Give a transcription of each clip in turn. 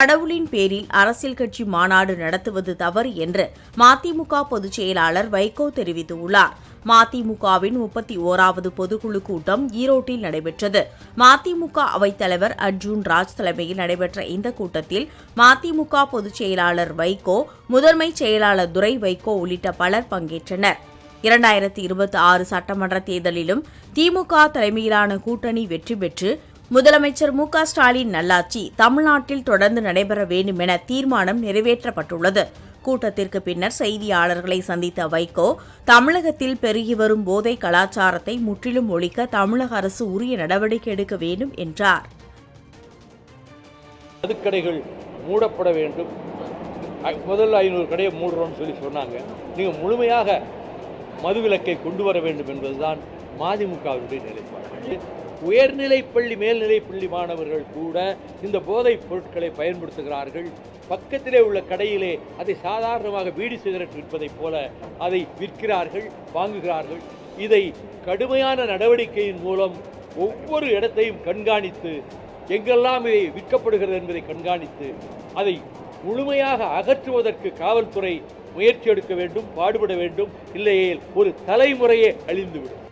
கடவுளின் பேரில் அரசியல் கட்சி மாநாடு நடத்துவது தவறு என்று மதிமுக பொதுச் செயலாளர் வைகோ தெரிவித்துள்ளார். மதிமுகவின் 31வது பொதுக்குழு கூட்டம் ஈரோட்டில் நடைபெற்றது. மதிமுக அவைத்தலைவர் அர்ஜுன் ராஜ் தலைமையில் நடைபெற்ற இந்த கூட்டத்தில் மதிமுக பொதுச் செயலாளர் வைகோ, முதன்மை செயலாளர் துரை வைகோ உள்ளிட்ட பலர் பங்கேற்றனர். 2026 சட்டமன்ற தேர்தலிலும் திமுக தலைமையிலான கூட்டணி வெற்றி பெற்று முதலமைச்சர் மு.க.ஸ்டாலின் நல்லாட்சி தமிழ்நாட்டில் தொடர்ந்து நடைபெற வேண்டும் என தீர்மானம் நிறைவேற்றப்பட்டுள்ளது. கூட்டத்திற்கு பின்னர் செய்தியாளர்களை சந்தித்த வைகோ, தமிழகத்தில் பெருகி வரும் போதை கலாச்சாரத்தை முற்றிலும் ஒழிக்க தமிழக அரசு உரிய நடவடிக்கை எடுக்க வேண்டும் என்றார். மதுக்கடைகள் மூடப்பட வேண்டும். முதல்ல 500 கடையை மூடுறோம்னு சொல்லி சொன்னாங்க. நீங்கள் முழுமையாக மதுவிலக்கை கொண்டு வர வேண்டும் என்பதுதான் மதிமுகவினுடைய நிலைப்பாடு. உயர்நிலைப்பள்ளி மேல்நிலைப்பள்ளி மாணவர்கள் கூட இந்த போதைப் பொருட்களை பயன்படுத்துகிறார்கள். பக்கத்திலே உள்ள கடையிலே அதை சாதாரணமாக பீடி சிகரெட் விற்பதைப் போல அதை விற்கிறார்கள், வாங்குகிறார்கள். இதை கடுமையான நடவடிக்கையின் மூலம் ஒவ்வொரு இடத்தையும் கண்காணித்து, எங்கெல்லாம் இதை விற்கப்படுகிறது என்பதை கண்காணித்து அதை முழுமையாக அகற்றுவதற்கு காவல்துறை முயற்சி எடுக்க வேண்டும், பாடுபட வேண்டும். இல்லையே ஒரு தலைமுறையே அழிந்துவிடும்.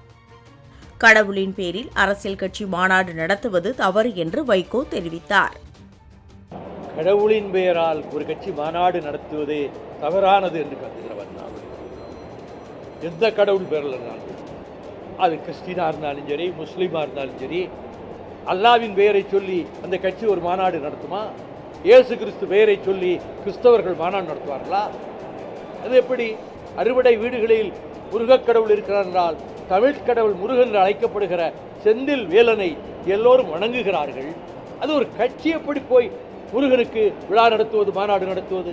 கடவுளின் பேரில் அரசியல் கட்சி மாநாடு நடத்துவது தவறு என்று வைகோ தெரிவித்தார். கடவுளின் பெயரால் ஒரு கட்சி மாநாடு நடத்துவதே தவறானது என்று கருதுகிறவர் நான். எந்த கடவுள் பெயரில் இருந்தாலும், அது கிறிஸ்டினா இருந்தாலும் சரி, முஸ்லீமா இருந்தாலும் சரி, அல்லாவின் பெயரை சொல்லி அந்த கட்சி ஒரு மாநாடு நடத்துமா? இயேசு கிறிஸ்து பெயரை சொல்லி கிறிஸ்தவர்கள் மாநாடு நடத்துவார்களா? அது எப்படி? அறுவடை வீடுகளில் முருகக் கடவுள் இருக்கிறார் என்றால் தமிழ் கடவுள் முருகன் என்று அழைக்கப்படுகிற செந்தில் வேலனை எல்லோரும் வணங்குகிறார்கள். அது ஒரு கட்சி எப்படி போய் முருகனுக்கு விழா நடத்துவது, மாநாடு நடத்துவது?